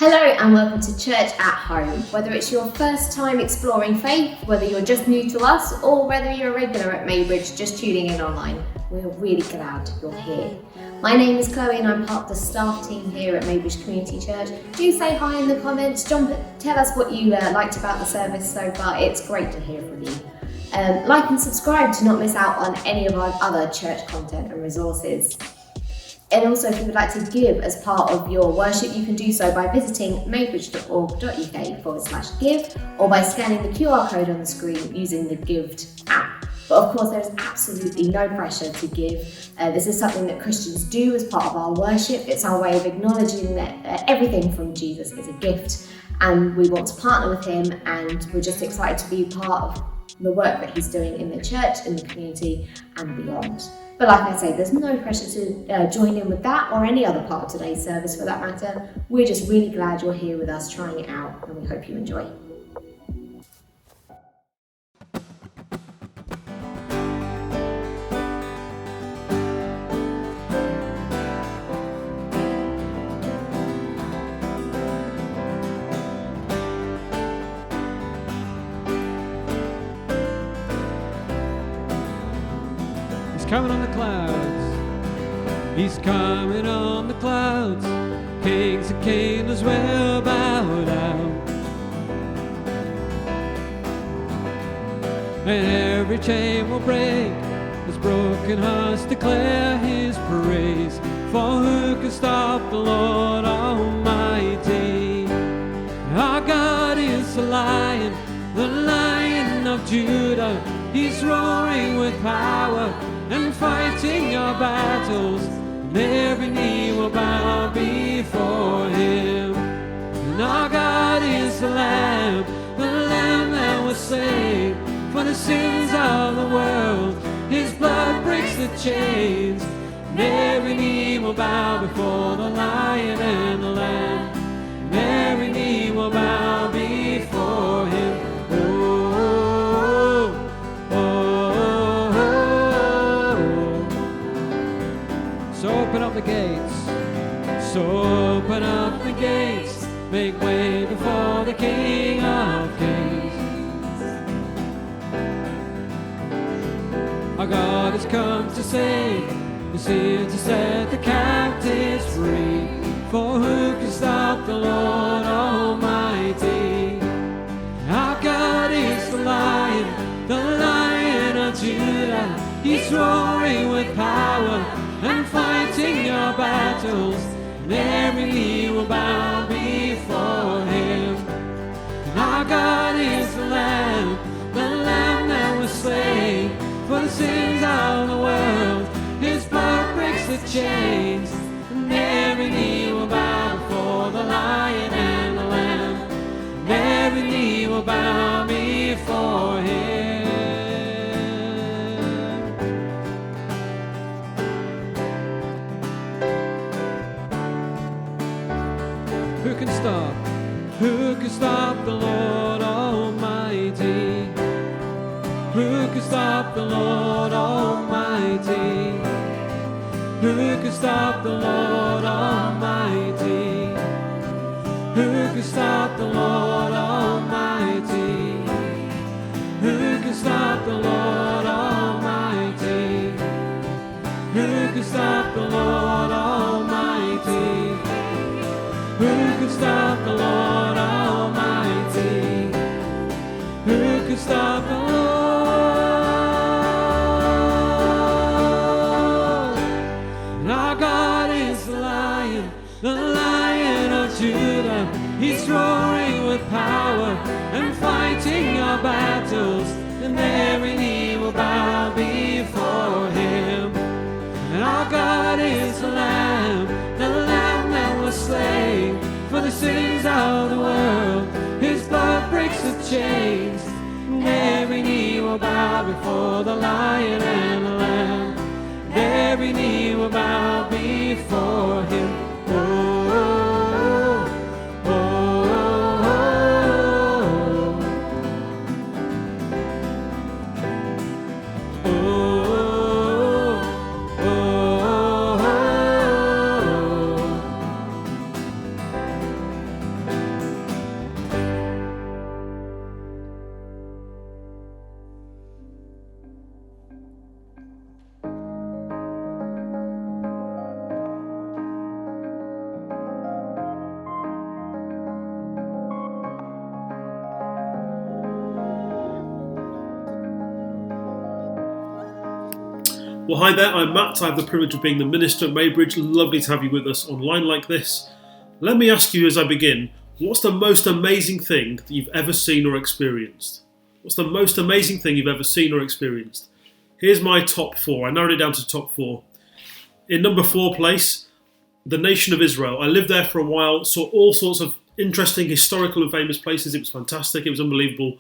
Hello and welcome to Church at Home. Whether it's your first time exploring faith, whether you're just new to us, or whether you're a regular at Maybridge just tuning in online, we're really glad you're here. My name is Chloe and I'm part of the staff team here at Maybridge Community Church. Do say hi in the comments, tell us what you liked about the service so far. It's great to hear from you. Like and subscribe to not miss out on any of our other church content and resources. And also, if you would like to give as part of your worship, you can do so by visiting maybridge.org.uk/give or by scanning the QR code on the screen using the Gived app. But of course, there is absolutely no pressure to give. This is something that Christians do as part of our worship. It's our way of acknowledging that everything from Jesus is a gift and we want to partner with him, and we're just excited to be part of the work that he's doing in the church, in the community and beyond. But like I say, there's no pressure to join in with that or any other part of today's service for that matter. We're just really glad you're here with us trying it out, and we hope you enjoy. Coming on the clouds, he's coming on the clouds. Kings and kingdoms will bow down, and every chain will break as broken hearts declare his praise. For who can stop the Lord Almighty? Our God is the Lion of Judah. He's roaring with power and fighting your battles, and every knee will bow before him. And our God is the Lamb that was slain for the sins of the world. His blood breaks the chains, and every knee will bow before the Lion and the Lamb, and every knee will bow before him. So open up the gates, make way before the King of Kings. Our God has come to save, he's here to set the captives free. For who can stop the Lord Almighty? Our God is the Lion of Judah. He's roaring with power and fighting your battles, and every knee will bow before him. And our God is the Lamb that was slain for the sins of the world. His blood breaks the chains, and every knee will bow before the Lion and the Lamb, and every knee will bow before him. Who can stop the Lord Almighty? Who can stop the Lord Almighty? Who can stop the Lord Almighty? Who can stop the Lord Almighty? Who can stop the Lord Almighty? Who can stop the Lord Almighty? Who can stop the Lord Almighty? Who can stop the Lord? And our God is the Lion of Judah. He's roaring with power and fighting your battles, and every knee will bow before him. And our God is the Lamb that was slain for the sins of the world. His blood breaks the chains, and every knee will bow before the Lion and the Lamb, and every knee will bow before him. Oh, oh, oh, oh, oh, oh, oh. Well, hi there, I'm Matt. I have the privilege of being the minister at Maybridge. Lovely to have you with us online like this. Let me ask you as I begin, what's the most amazing thing that you've ever seen or experienced? What's the most amazing thing you've ever seen or experienced? Here's my top 4. I narrowed it down to top 4. In number 4 place, the nation of Israel. I lived there for a while, saw all sorts of interesting historical and famous places. It was fantastic, it was unbelievable.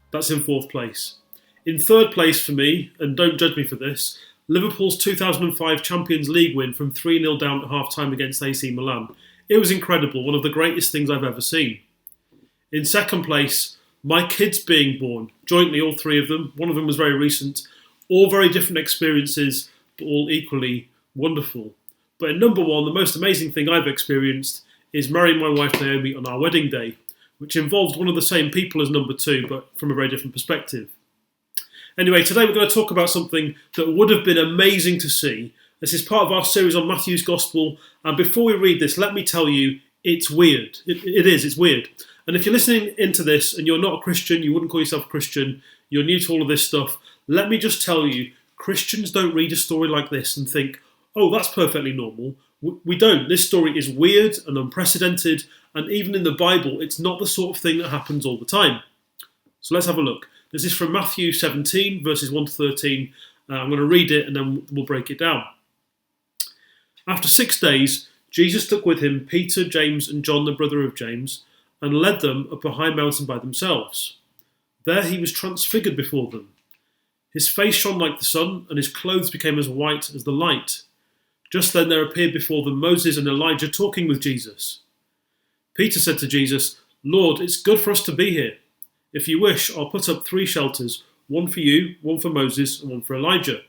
That's in 4th place. In 3rd place for me, and don't judge me for this, Liverpool's 2005 Champions League win from 3-0 down at half-time against AC Milan. It was incredible, one of the greatest things I've ever seen. In 2nd place, my kids being born, jointly all 3 of them. One of them was very recent. All very different experiences, but all equally wonderful. But in number 1, the most amazing thing I've experienced is marrying my wife Naomi on our wedding day, which involved one of the same people as number 2, but from a very different perspective. Anyway, today we're going to talk about something that would have been amazing to see. This is part of our series on Matthew's Gospel, and before we read this, let me tell you, it's weird. It's weird. And if you're listening into this and you're not a Christian, you wouldn't call yourself a Christian, you're new to all of this stuff, let me just tell you, Christians don't read a story like this and think, oh, that's perfectly normal. We don't. This story is weird and unprecedented, and even in the Bible, it's not the sort of thing that happens all the time. So let's have a look. This is from Matthew 17, verses 1 to 13. I'm going to read it and then we'll break it down. After 6 days, Jesus took with him Peter, James and John, the brother of James, and led them up a high mountain by themselves. There he was transfigured before them. His face shone like the sun, and his clothes became as white as the light. Just then there appeared before them Moses and Elijah talking with Jesus. Peter said to Jesus, "Lord, it's good for us to be here. If you wish, I'll put up 3 shelters, one for you, one for Moses, and one for Elijah."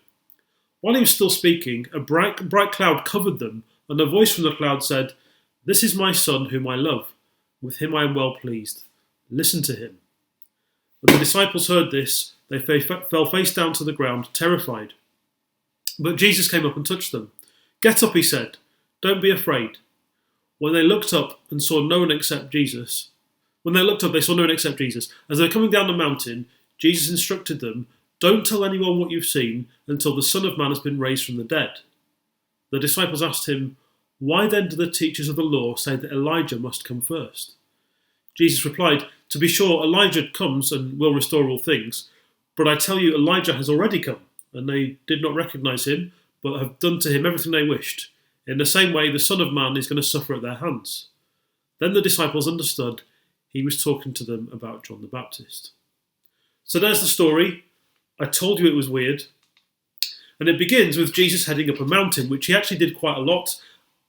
While he was still speaking, a bright cloud covered them, and a voice from the cloud said, "This is my son whom I love. With him I am well pleased. Listen to him." When the disciples heard this, they fell face down to the ground, terrified. But Jesus came up and touched them. "Get up," he said. "Don't be afraid." When they looked up and saw no one except Jesus, they saw no one except Jesus. As they were coming down the mountain, Jesus instructed them, "Don't tell anyone what you've seen until the Son of Man has been raised from the dead." The disciples asked him, "Why then do the teachers of the law say that Elijah must come first?" Jesus replied, "To be sure, Elijah comes and will restore all things. But I tell you, Elijah has already come, and they did not recognize him, but have done to him everything they wished. In the same way, the Son of Man is going to suffer at their hands." Then the disciples understood he was talking to them about John the Baptist. So there's the story. I told you it was weird. And it begins with Jesus heading up a mountain, which he actually did quite a lot,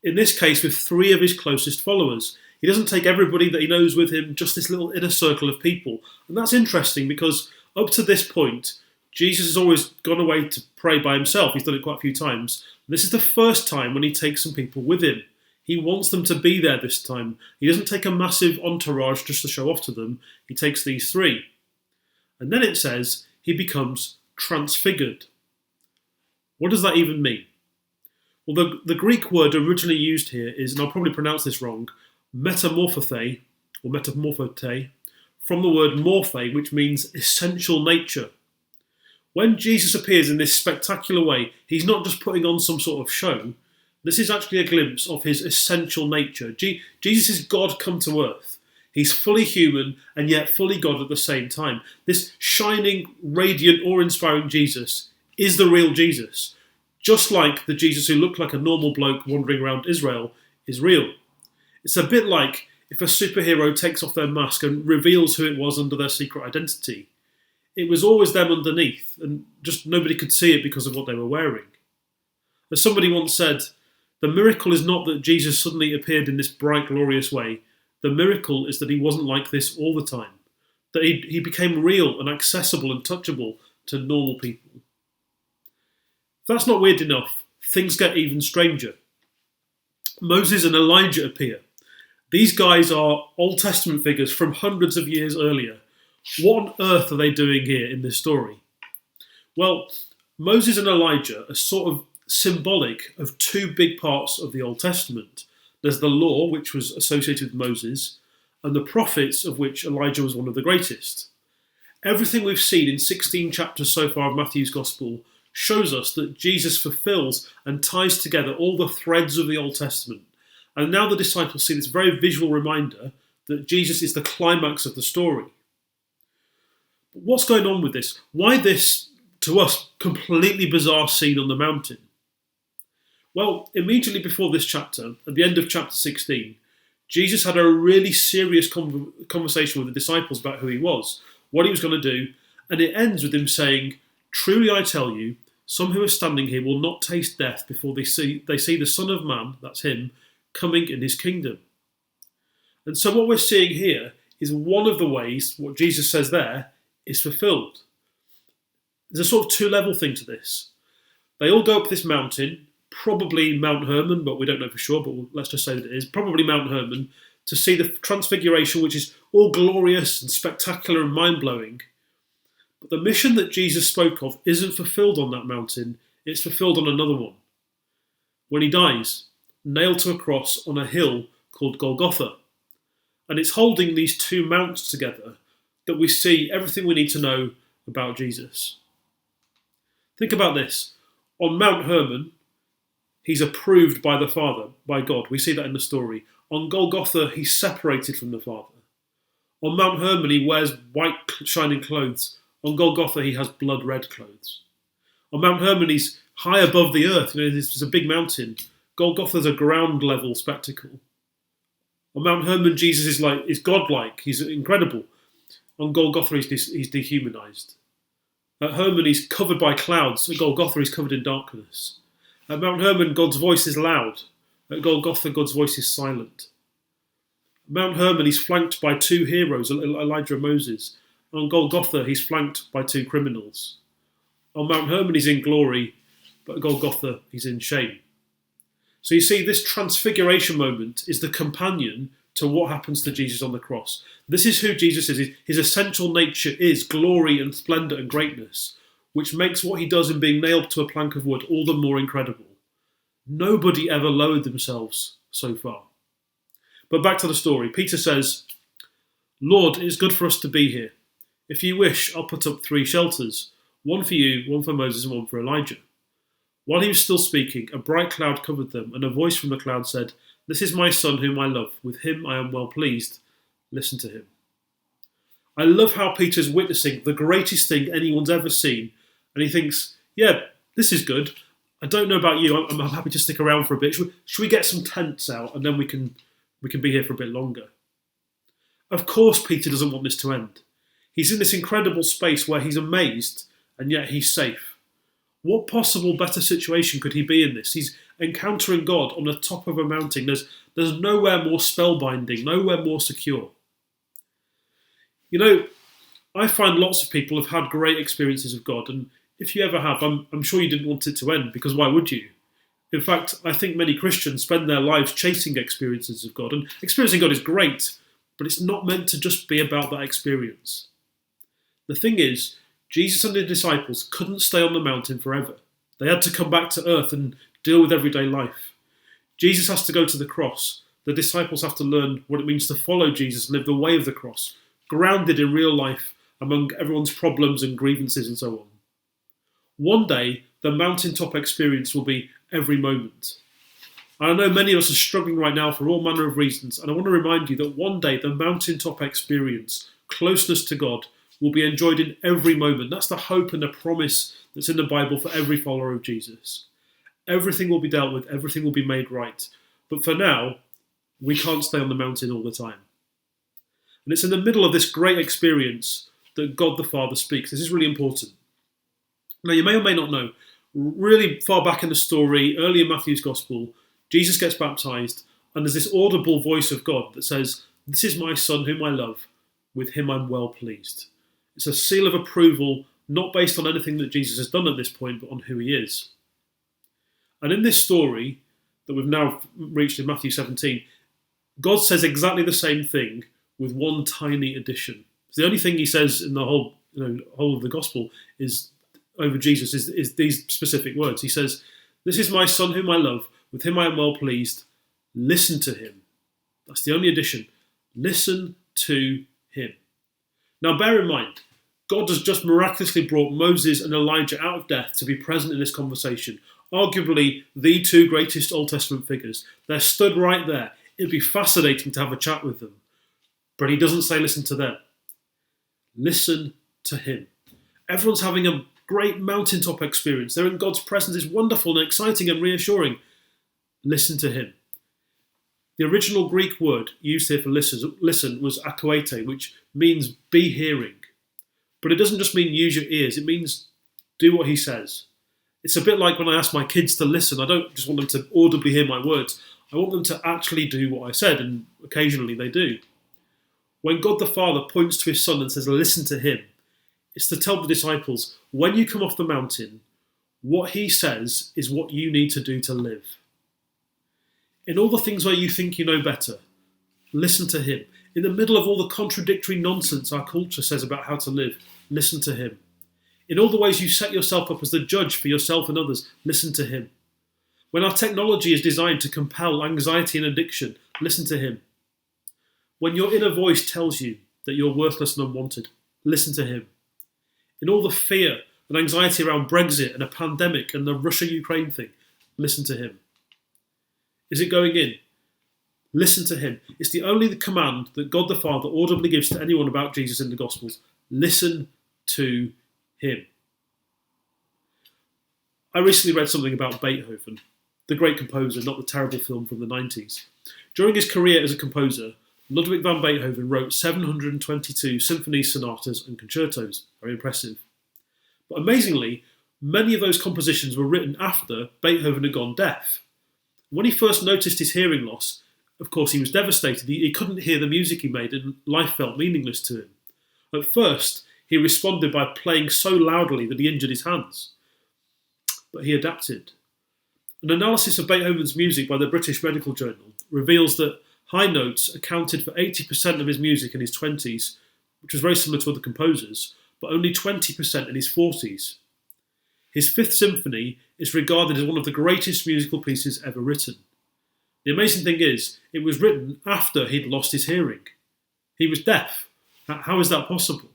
in this case with 3 of his closest followers. He doesn't take everybody that he knows with him, just this little inner circle of people. And that's interesting because up to this point, Jesus has always gone away to pray by himself. He's done it quite a few times. This is the first time when he takes some people with him. He wants them to be there this time. He doesn't take a massive entourage just to show off to them. He takes these 3. And then it says he becomes transfigured. What does that even mean? Well, the Greek word originally used here is, and I'll probably pronounce this wrong, metamorphothe, or metamorphote, from the word morphe, which means essential nature. When Jesus appears in this spectacular way, he's not just putting on some sort of show. This is actually a glimpse of his essential nature. Jesus is God come to earth. He's fully human and yet fully God at the same time. This shining, radiant, awe-inspiring Jesus is the real Jesus. Just like the Jesus who looked like a normal bloke wandering around Israel is real. It's a bit like if a superhero takes off their mask and reveals who it was under their secret identity. It was always them underneath, and just nobody could see it because of what they were wearing. As somebody once said, the miracle is not that Jesus suddenly appeared in this bright, glorious way. The miracle is that he wasn't like this all the time. That he became real and accessible and touchable to normal people. If that's not weird enough, things get even stranger. Moses and Elijah appear. These guys are Old Testament figures from hundreds of years earlier. What on earth are they doing here in this story? Well, Moses and Elijah are sort of symbolic of 2 big parts of the Old Testament. There's the law, which was associated with Moses, and the prophets, of which Elijah was one of the greatest. Everything we've seen in 16 chapters so far of Matthew's Gospel shows us that Jesus fulfills and ties together all the threads of the Old Testament. And now the disciples see this very visual reminder that Jesus is the climax of the story. But what's going on with this? Why this, to us, completely bizarre scene on the mountain? Well, immediately before this chapter, at the end of chapter 16, Jesus had a really serious conversation with the disciples about who he was, what he was going to do, and it ends with him saying, "Truly I tell you, some who are standing here will not taste death before they see the Son of Man," that's him, "coming in his kingdom." And so what we're seeing here is one of the ways what Jesus says there is fulfilled. There's a sort of two-level thing to this. They all go up this mountain, probably Mount Hermon, but we don't know for sure, but let's just say that it is, probably Mount Hermon, to see the Transfiguration, which is all glorious and spectacular and mind-blowing. But the mission that Jesus spoke of isn't fulfilled on that mountain, it's fulfilled on another one. When he dies, nailed to a cross on a hill called Golgotha. And it's holding these two mounts together that we see everything we need to know about Jesus. Think about this. On Mount Hermon, he's approved by the Father, by God. We see that in the story. On Golgotha, he's separated from the Father. On Mount Hermon, he wears white shining clothes. On Golgotha, he has blood-red clothes. On Mount Hermon, he's high above the earth. This is a big mountain. Golgotha's a ground-level spectacle. On Mount Hermon, Jesus is godlike. He's incredible. On Golgotha, he's dehumanized. At Hermon, he's covered by clouds. At Golgotha, he's covered in darkness. At Mount Hermon, God's voice is loud. At Golgotha, God's voice is silent. At Mount Hermon, he's flanked by two heroes, Elijah and Moses. On Golgotha, he's flanked by two criminals. On Mount Hermon, he's in glory, but at Golgotha, he's in shame. So you see, this transfiguration moment is the companion to what happens to Jesus on the cross. This is who Jesus is. His essential nature is glory and splendour and greatness, which makes what he does in being nailed to a plank of wood all the more incredible. Nobody ever lowered themselves so far. But back to the story. Peter says, "Lord, it is good for us to be here. If you wish, I'll put up 3 shelters, one for you, one for Moses, and one for Elijah." While he was still speaking, a bright cloud covered them, and a voice from the cloud said, "This is my son whom I love. With him I am well pleased. Listen to him." I love how Peter's witnessing the greatest thing anyone's ever seen, and he thinks, yeah, this is good. I don't know about you, I'm happy to stick around for a bit. Should we get some tents out, and then we can be here for a bit longer? Of course Peter doesn't want this to end. He's in this incredible space where he's amazed, and yet he's safe. What possible better situation could he be in this? He's encountering God on the top of a mountain. There's nowhere more spellbinding, nowhere more secure. You know, I find lots of people have had great experiences of God, and if you ever have, I'm sure you didn't want it to end, because why would you? In fact, I think many Christians spend their lives chasing experiences of God, and experiencing God is great, but it's not meant to just be about that experience. The thing is, Jesus and the disciples couldn't stay on the mountain forever. They had to come back to earth and deal with everyday life. Jesus has to go to the cross. The disciples have to learn what it means to follow Jesus and live the way of the cross, grounded in real life among everyone's problems and grievances and so on. One day, the mountaintop experience will be every moment. I know many of us are struggling right now for all manner of reasons, and I want to remind you that one day the mountaintop experience, closeness to God, will be enjoyed in every moment. That's the hope and the promise that's in the Bible for every follower of Jesus. Everything will be dealt with, everything will be made right. But for now, we can't stay on the mountain all the time. And it's in the middle of this great experience that God the Father speaks. This is really important. Now, you may or may not know, really far back in the story, early in Matthew's Gospel, Jesus gets baptized, and there's this audible voice of God that says, "This is my son whom I love, with him I'm well pleased." It's a seal of approval, not based on anything that Jesus has done at this point, but on who he is. And in this story that we've now reached in Matthew 17, God says exactly the same thing with one tiny addition. So the only thing he says in the whole of the gospel is over Jesus is these specific words. He says, "This is my son whom I love, with him I am well pleased. Listen to him." That's the only addition. Listen to him. Now bear in mind, God has just miraculously brought Moses and Elijah out of death to be present in this conversation. Arguably the two greatest Old Testament figures. They're stood right there. It'd be fascinating to have a chat with them. But he doesn't say listen to them. Listen to him. Everyone's having a great mountaintop experience. They're in God's presence. It's wonderful and exciting and reassuring. Listen to him. The original Greek word used here for listen was akoete, which means be hearing. But it doesn't just mean use your ears. It means do what he says. It's a bit like when I ask my kids to listen. I don't just want them to audibly hear my words. I want them to actually do what I said, and occasionally they do. When God the Father points to his Son and says, listen to him, it's to tell the disciples, when you come off the mountain, what he says is what you need to do to live. In all the things where you think you know better, listen to him. In the middle of all the contradictory nonsense our culture says about how to live, listen to him. In all the ways you set yourself up as the judge for yourself and others, listen to him. When our technology is designed to compel anxiety and addiction, listen to him. When your inner voice tells you that you're worthless and unwanted, listen to him. In all the fear and anxiety around Brexit and a pandemic and the Russia-Ukraine thing, listen to him. Is it going in? Listen to him. It's the only command that God the Father audibly gives to anyone about Jesus in the Gospels. Listen to him. I recently read something about Beethoven, the great composer, not the terrible film from the 90s. During his career as a composer, Ludwig van Beethoven wrote 722 symphonies, sonatas and concertos. Very impressive. But amazingly, many of those compositions were written after Beethoven had gone deaf. When he first noticed his hearing loss, of course he was devastated. He couldn't hear the music he made and life felt meaningless to him. At first, he responded by playing so loudly that he injured his hands. But he adapted. An analysis of Beethoven's music by the British Medical Journal reveals that high notes accounted for 80% of his music in his 20s, which was very similar to other composers, but only 20% in his 40s. His Fifth Symphony is regarded as one of the greatest musical pieces ever written. The amazing thing is, it was written after he'd lost his hearing. He was deaf. How is that possible?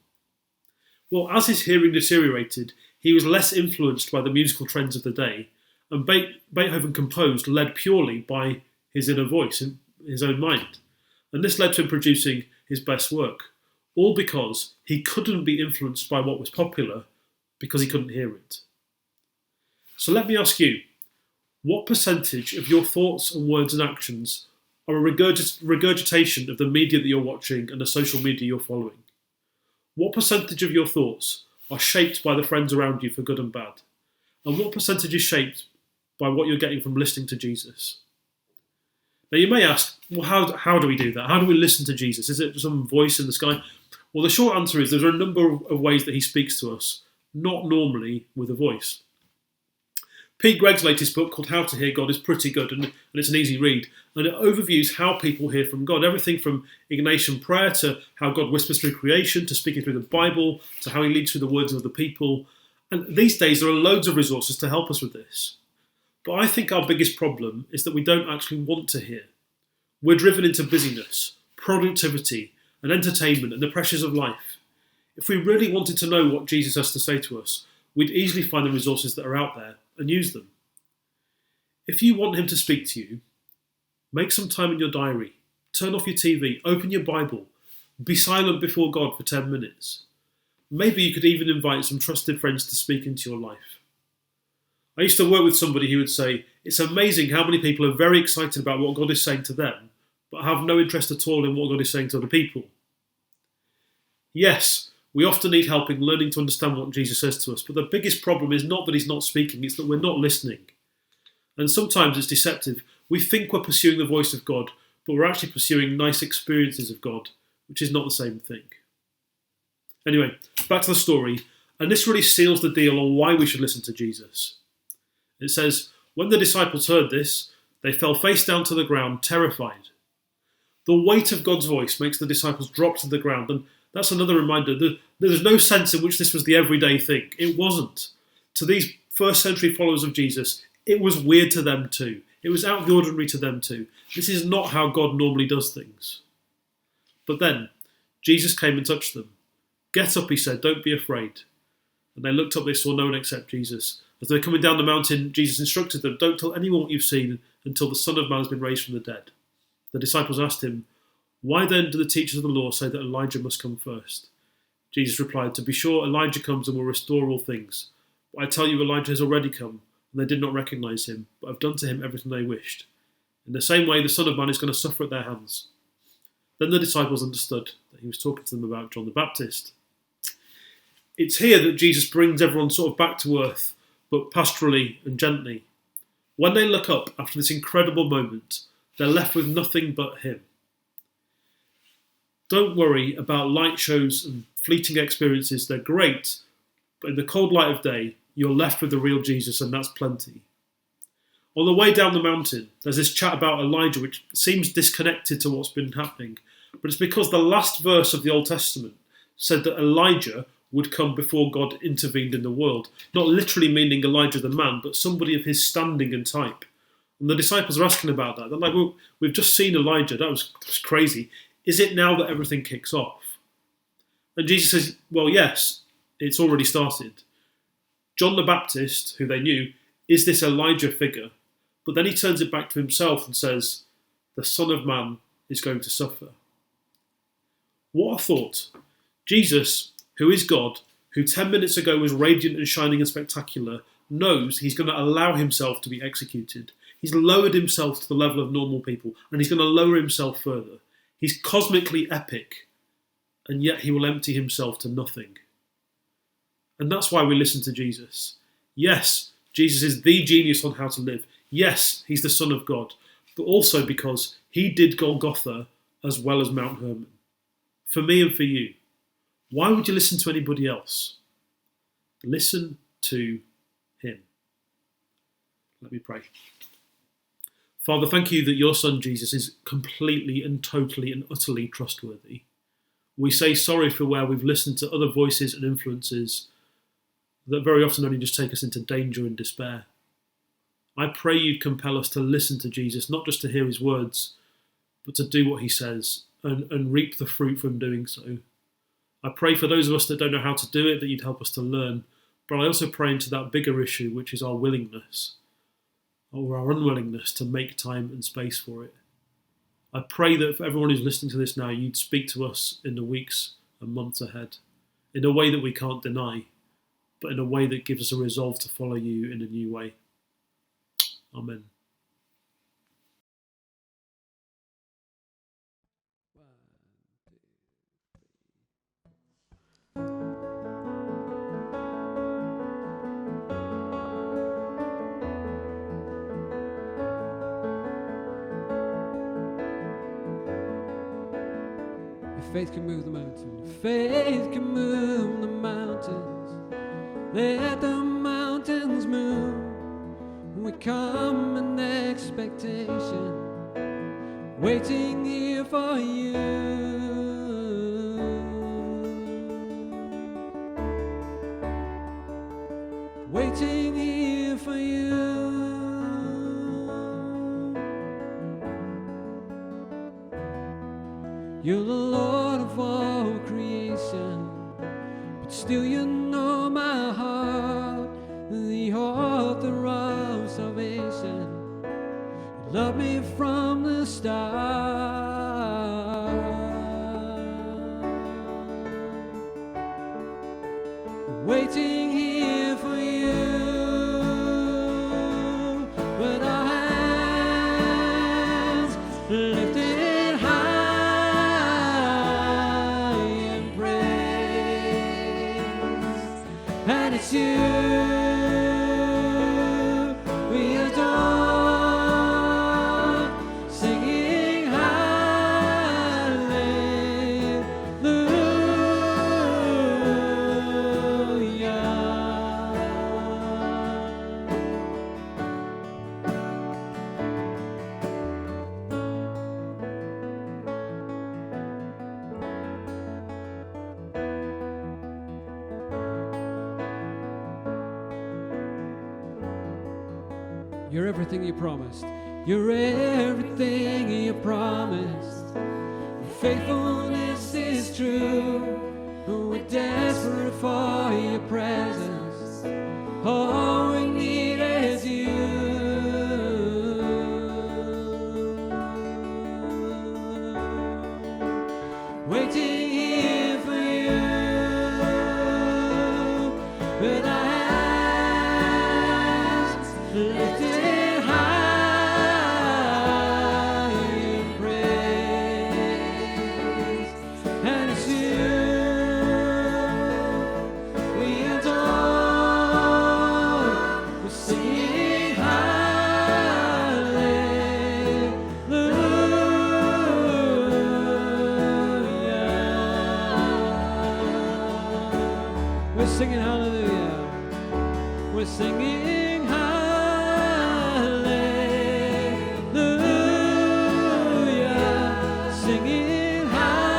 Well, as his hearing deteriorated, he was less influenced by the musical trends of the day, and Beethoven composed led purely by his inner voice, his own mind. And this led to him producing his best work, all because he couldn't be influenced by what was popular because he couldn't hear it. So let me ask you, what percentage of your thoughts and words and actions are a regurgitation of the media that you're watching and the social media you're following? What percentage of your thoughts are shaped by the friends around you for good and bad? And what percentage is shaped by what you're getting from listening to Jesus? Now you may ask, well, how do we do that? How do we listen to Jesus? Is it some voice in the sky? Well, the short answer is there's a number of ways that he speaks to us, not normally with a voice. Pete Gregg's latest book called How to Hear God is pretty good and it's an easy read. And it overviews how people hear from God. Everything from Ignatian prayer to how God whispers through creation, to speaking through the Bible, to how he leads through the words of the people. And these days there are loads of resources to help us with this. But I think our biggest problem is that we don't actually want to hear. We're driven into busyness, productivity and entertainment and the pressures of life. If we really wanted to know what Jesus has to say to us, we'd easily find the resources that are out there and use them. If you want him to speak to you, make some time in your diary, turn off your TV, open your Bible, be silent before God for 10 minutes. Maybe you could even invite some trusted friends to speak into your life. I used to work with somebody who would say, it's amazing how many people are very excited about what God is saying to them, but have no interest at all in what God is saying to other people. Yes, we often need help in learning to understand what Jesus says to us, but the biggest problem is not that he's not speaking, it's that we're not listening. And sometimes it's deceptive. We think we're pursuing the voice of God, but we're actually pursuing nice experiences of God, which is not the same thing. Anyway, back to the story, and this really seals the deal on why we should listen to Jesus. It says, when the disciples heard this, they fell face down to the ground, terrified. The weight of God's voice makes the disciples drop to the ground, and that's another reminder that there's no sense in which this was the everyday thing. It wasn't. To these first century followers of Jesus, it was weird to them too. It was out of the ordinary to them too. This is not how God normally does things. But then, Jesus came and touched them. "Get up," he said, "don't be afraid." And they looked up, they saw no one except Jesus. As they were coming down the mountain, Jesus instructed them, "Don't tell anyone what you've seen until the Son of Man has been raised from the dead." The disciples asked him, "Why then do the teachers of the law say that Elijah must come first?" Jesus replied, "To be sure, Elijah comes and will restore all things. But I tell you, Elijah has already come, and they did not recognize him, but have done to him everything they wished. In the same way, the Son of Man is going to suffer at their hands." Then the disciples understood that he was talking to them about John the Baptist. It's here that Jesus brings everyone sort of back to earth, but pastorally and gently. When they look up after this incredible moment, they're left with nothing but him. Don't worry about light shows and fleeting experiences. They're great, but in the cold light of day, you're left with the real Jesus, and that's plenty. On the way down the mountain, there's this chat about Elijah, which seems disconnected to what's been happening. But it's because the last verse of the Old Testament said that Elijah would come before God intervened in the world. Not literally meaning Elijah the man, but somebody of his standing and type. And the disciples are asking about that. They're like, "Well, we've just seen Elijah. That's crazy. Is it now that everything kicks off?" And Jesus says, "Well, yes, it's already started. John the Baptist, who they knew, is this Elijah figure. But then he turns it back to himself and says, the Son of Man is going to suffer." What a thought. Jesus, who is God, who 10 minutes ago was radiant and shining and spectacular, knows he's going to allow himself to be executed. He's lowered himself to the level of normal people, and he's going to lower himself further. He's cosmically epic, and yet he will empty himself to nothing. And that's why we listen to Jesus. Yes, Jesus is the genius on how to live. Yes, he's the Son of God, but also because he did Golgotha as well as Mount Hermon. For me and for you. Why would you listen to anybody else? Listen to him. Let me pray. Father, thank you that your Son Jesus is completely and totally and utterly trustworthy. We say sorry for where we've listened to other voices and influences that very often only just take us into danger and despair. I pray you'd compel us to listen to Jesus, not just to hear his words, but to do what he says and reap the fruit from doing so. I pray for those of us that don't know how to do it, that you'd help us to learn. But I also pray into that bigger issue, which is our willingness or our unwillingness to make time and space for it. I pray that for everyone who's listening to this now, you'd speak to us in the weeks and months ahead, in a way that we can't deny, but in a way that gives us a resolve to follow you in a new way. Amen. Faith can move the mountains. Faith can move the mountains. Let the mountains move. We come in expectation, waiting here for you. Waiting here for you. You're the Lord of all creation, but still you know my heart, the author of salvation. You love me from the start. Waiting here for you, with our hands lifted high. And it's you we adore, singing You're everything you promised. You're everything you promised. Your faithfulness is true. We're desperate for your presence. All we need is you. Waiting here for you with our hands lifted high in praise. And it's you we adore. We're singing hallelujah. We're singing hallelujah. We're singing hallelujah. Singing hallelujah.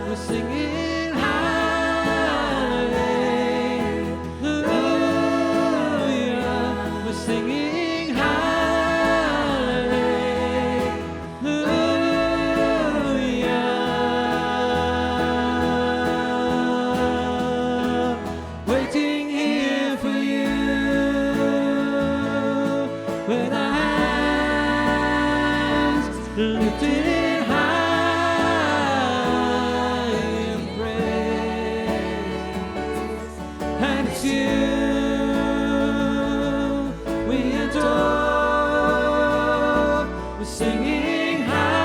We're singing hallelujah. We're singing hallelujah. Waiting here for you with our hands lifted high in praise. And it's you we adore. We're singing hallelujah.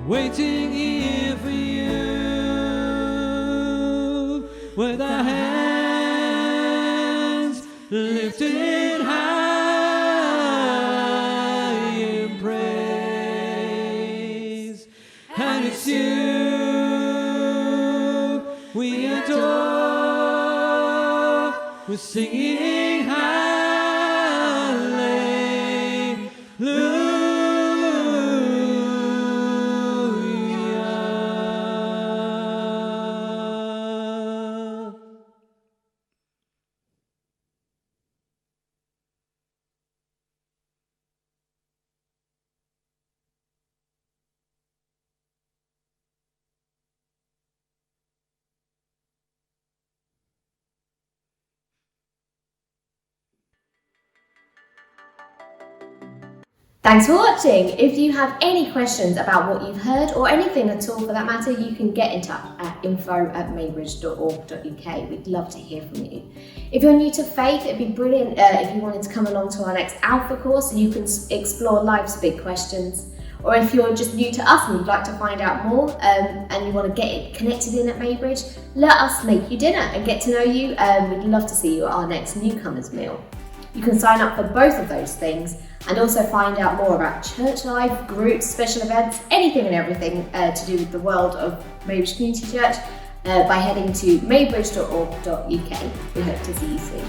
Waiting here for you with our hands lifted high in praise. And it's you we adore. We're singing hallelujah. Thanks for watching. If you have any questions about what you've heard or anything at all for that matter, you can get in touch at info@maybridge.org.uk. We'd love to hear from you. If you're new to faith, it'd be brilliant if you wanted to come along to our next Alpha course and you can explore life's big questions. Or if you're just new to us and you'd like to find out more and you want to get connected in at Maybridge, let us make you dinner and get to know you. We'd love to see you at our next newcomers meal. You can sign up for both of those things and also find out more about church life, groups, special events, anything and everything to do with the world of Maybridge Community Church by heading to maybridge.org.uk. We hope to see you soon.